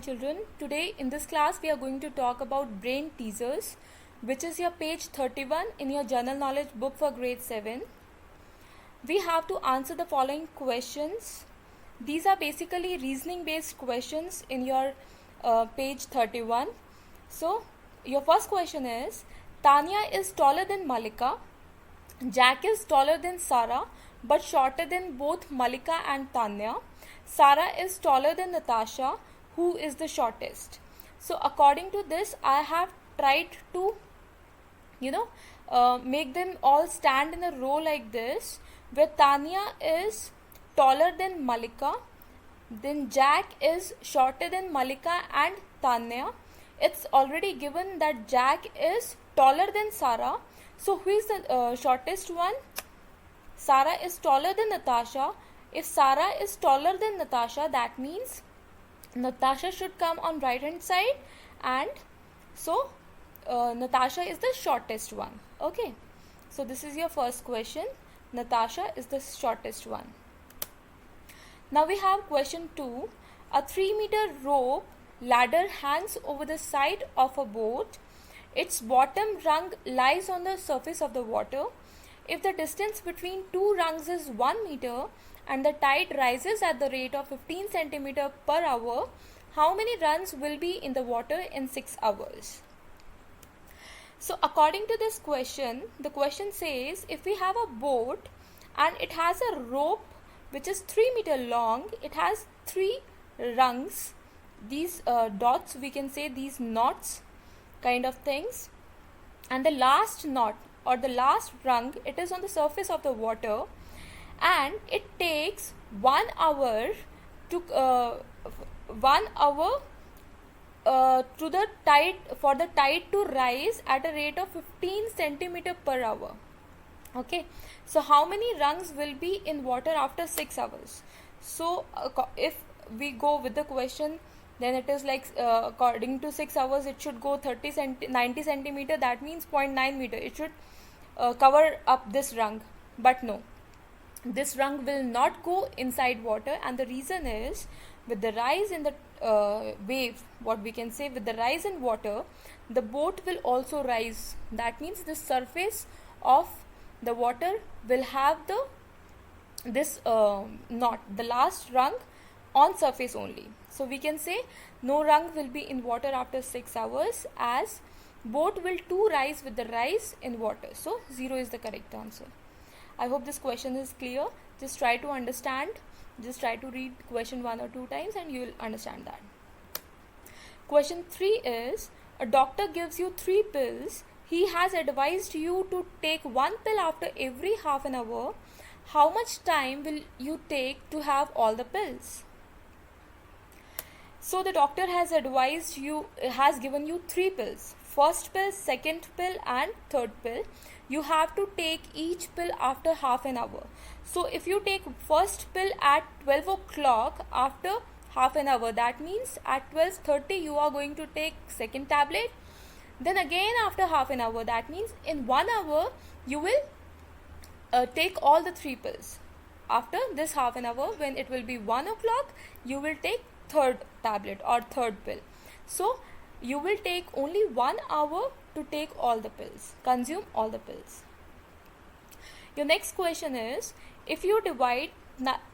children. Today in this class we are going to talk about brain teasers, which is your page 31 in your general knowledge book for grade 7. We have to answer the following questions. These are basically reasoning based questions in your page 31. So your first question is, Tanya is taller than Malika. Jack is taller than Sarah but shorter than both Malika and Tanya. Sarah is taller than Natasha, who is the shortest. So according to this, I have tried to make them all stand in a row like this, where Tanya is taller than Malika, then Jack is shorter than Malika and Tanya. It's already given that Jack is taller than Sarah. So who is the shortest one? Sarah is taller than Natasha. If Sarah is taller than Natasha, that means Natasha should come on right hand side, and so Natasha is the shortest one. Okay, so this is your first question. Natasha is the shortest one. Now we have question 2. A 3-meter rope ladder hangs over the side of a boat. Its bottom rung lies on the surface of the water. If the distance between two rungs is 1 meter and the tide rises at the rate of 15 centimeter per hour, how many runs will be in the water in 6 hours? So according to this question, the question says, if we have a boat and it has a rope which is 3 meter long, it has 3 rungs, these dots, we can say these knots kind of things, and the last knot or the last rung, it is on the surface of the water, and it takes 1 hour to to the tide, for the tide to rise at a rate of 15 centimeter per hour. Okay, so how many rungs will be in water after 6 hours? So if we go with the question, then it is like according to 6 hours it should go 90 centimeter, that means 0.9 meter. It should cover up this rung, but no, this rung will not go inside water, and the reason is, with the rise in the wave, what we can say, with the rise in water, the boat will also rise. That means the surface of the water will have this knot, the last rung, on surface only. So we can say no rung will be in water after 6 hours, as boat will too rise with the rise in water. So 0 is the correct answer. I hope this question is clear. Just try to understand. Just try to read question 1 or 2 times and you will understand that. Question 3 is, a doctor gives you 3 pills. He has advised you to take 1 pill after every half an hour. How much time will you take to have all the pills? So the doctor has advised you, has given you 3 pills. First pill, second pill and third pill. You have to take each pill after half an hour. So if you take first pill at 12 o'clock after half an hour, that means at 12:30 you are going to take second tablet. Then again after half an hour, that means in 1 hour you will take all the 3 pills. After this half an hour, when it will be 1 o'clock, you will take third tablet or third pill. So you will take only 1 hour to take all the pills, consume all the pills. Your next question is, if you divide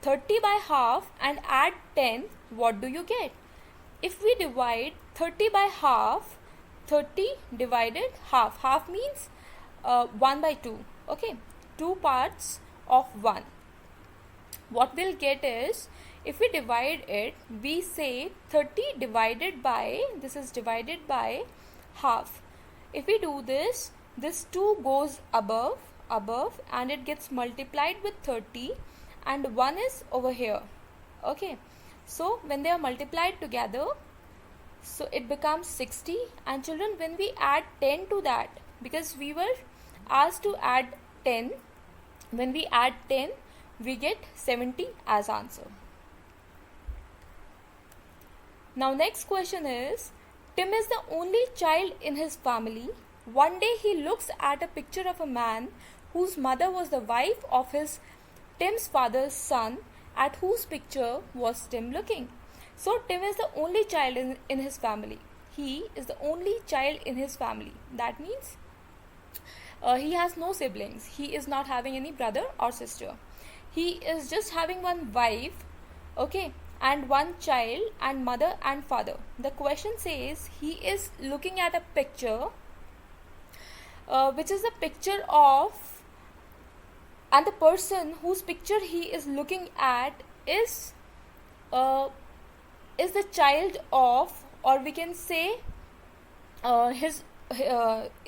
30 by half and add 10, what do you get? If we divide 30 by half, 30 divided half means 1 by 2. Okay, 2 parts of 1. What we'll get is, if we divide it, we say 30 divided by, this is divided by half. If we do this 2 goes above and it gets multiplied with 30, and 1 is over here. Okay, so when they are multiplied together, so it becomes 60. And children, when we add 10 to that, because we were asked to add 10, when we add 10, we get 70 as answer. Now next question is, Tim is the only child in his family. One day he looks at a picture of a man whose mother was the wife of Tim's father's son, at whose picture was Tim looking. So Tim is the only child in his family. He is the only child in his family. That means he has no siblings. He is not having any brother or sister. He is just having one wife, okay, and one child, and mother and father. The question says he is looking at a picture, which is a picture of, and the person whose picture he is looking at is the child of, or we can say his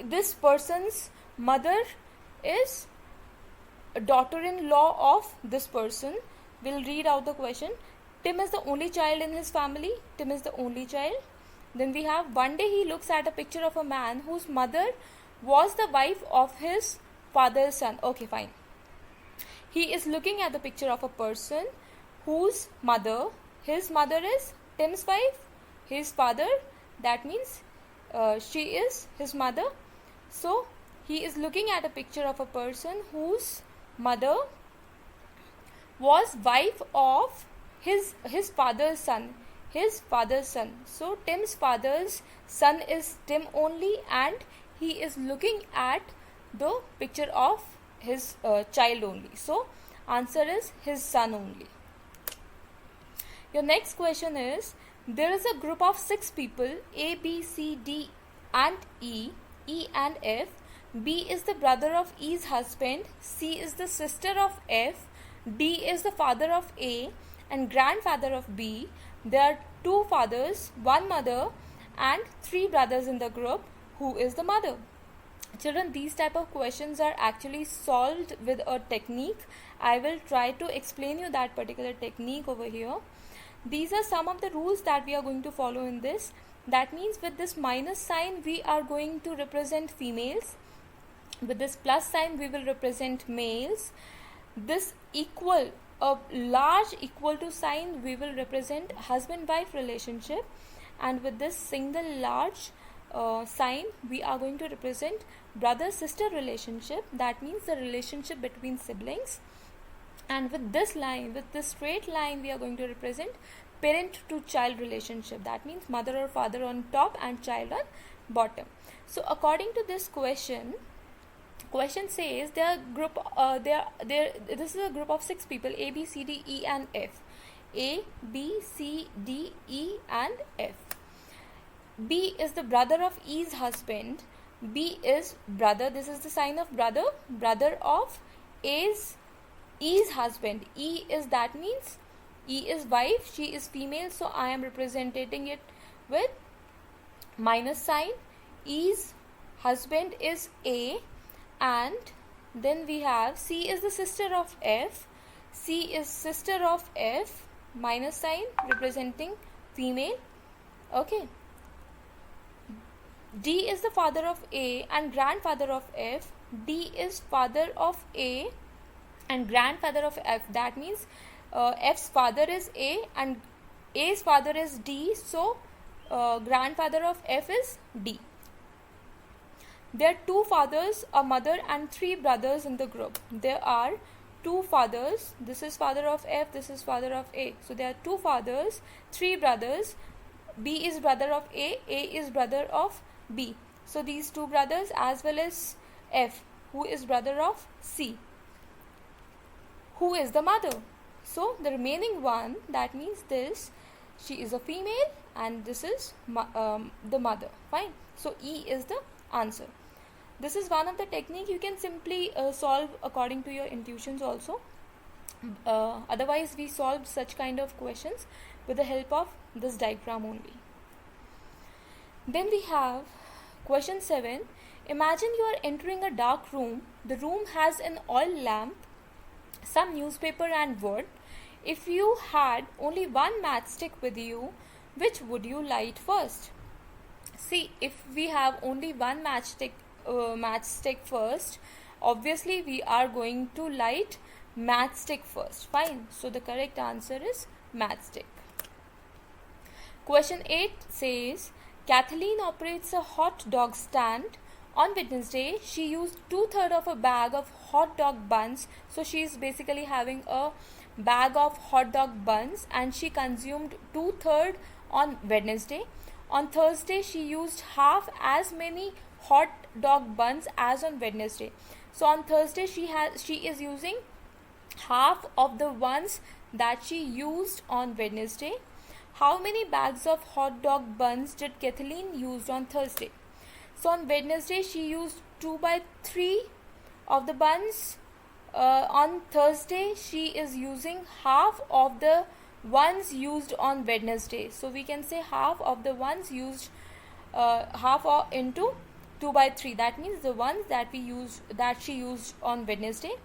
this person's mother is a daughter-in-law of this person. We'll read out the question. Tim is the only child in his family. Tim is the only child. Then we have, one day he looks at a picture of a man whose mother was the wife of his father's son. Okay, fine. He is looking at the picture of a person whose mother, his mother is Tim's wife, his father, that means she is his mother. So he is looking at a picture of a person whose mother was wife of his father's son, his father's son. So Tim's father's son is Tim only, and he is looking at the picture of his child only. So answer is his son only. Your next question is, there is a group of 6 people, A, B, C, D and E and F. B is the brother of E's husband, C is the sister of F, D is the father of A and grandfather of B. There are 2 fathers, 1 mother and 3 brothers in the group. Who is the mother? Children, these type of questions are actually solved with a technique. I will try to explain you that particular technique over here. These are some of the rules that we are going to follow in this. That means with this minus sign we are going to represent females. With this plus sign we will represent males. This equal, a large equal to sign, we will represent husband-wife relationship. And with this single large sign we are going to represent brother-sister relationship. That means the relationship between siblings. And with this line, with this straight line, we are going to represent parent to child relationship. That means mother or father on top and child on bottom. So according to this question says this is a group of 6 people, A, B, C, D, E and F. A, B, C, D, E and F. B is the brother of E's husband. B is brother, this is the sign of brother, brother of E's husband. E is, that means E is wife, she is female, so I am representing it with minus sign. E's husband is A, and then we have C is the sister of F. C is sister of F, minus sign representing female. Okay. D is the father of A and grandfather of F. D is father of A and grandfather of F. That means F's father is A and A's father is D, so grandfather of F is D. There are 2 fathers, a mother and 3 brothers in the group. There are 2 fathers, this is father of F, this is father of A. So there are 2 fathers, 3 brothers. B is brother of A is brother of B. So these 2 brothers as well as F, who is brother of C. Who is the mother? So the remaining one, that means this, she is a female and this is the mother. Fine. So E is the answer. This is one of the technique. You can simply solve according to your intuitions also. Otherwise we solve such kind of questions with the help of this diagram only. Then we have question 7. Imagine you are entering a dark room. The room has an oil lamp, some newspaper and wood. If you had only one matchstick with you, which would you light first? See, if we have only one matchstick first, obviously we are going to light matchstick first. Fine. So the correct answer is matchstick. Question 8 says, Kathleen operates a hot dog stand. On Wednesday, she used 2/3 of a bag of hot dog buns. So she is basically having a bag of hot dog buns and she consumed 2/3 on Wednesday. On Thursday, she used half as many hot dog buns as on Wednesday. So on Thursday, she is using half of the ones that she used on Wednesday. How many bags of hot dog buns did Kathleen use on Thursday? So on Wednesday, she used 2/3 of the buns. On Thursday, she is using half of the ones used on Wednesday. So we can say half of the ones used, into 2/3. That means the ones that she used on Wednesday.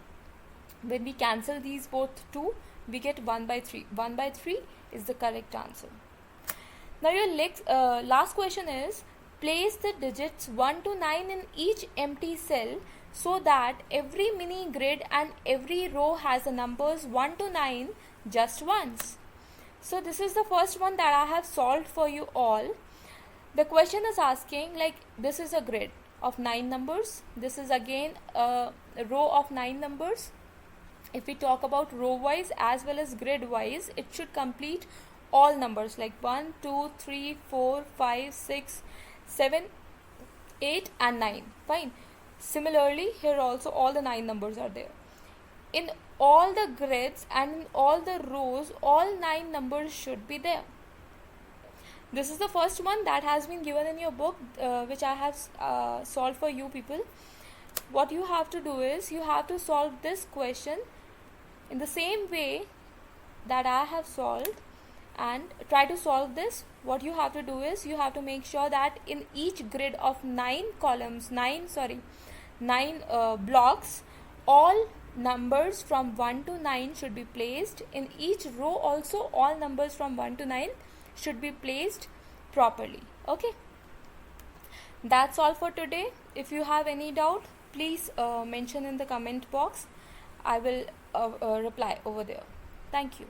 When we cancel these both two, we get 1/3. 1/3 is the correct answer. Now your last question is, place the digits 1 to 9 in each empty cell so that every mini grid and every row has the numbers 1 to 9 just once. So this is the first one that I have solved for you all. The question is asking, like, this is a grid of 9 numbers. This is again a row of 9 numbers. If we talk about row wise as well as grid wise, it should complete all numbers like 1, 2, 3, 4, 5, 6, 7, 8 and 9. Fine. Similarly, here also all the 9 numbers are there. In all the grids and in all the rows, all 9 numbers should be there. This is the first one that has been given in your book, which I have solved for you people. What you have to do is, you have to solve this question in the same way that I have solved, and try to solve this. What you have to do is, you have to make sure that in each grid of 9 blocks, all numbers from 1 to 9 should be placed. In each row also, all numbers from 1 to 9 should be placed properly. Okay, that's all for today. If you have any doubt, please mention in the comment box. I will reply over there. Thank you.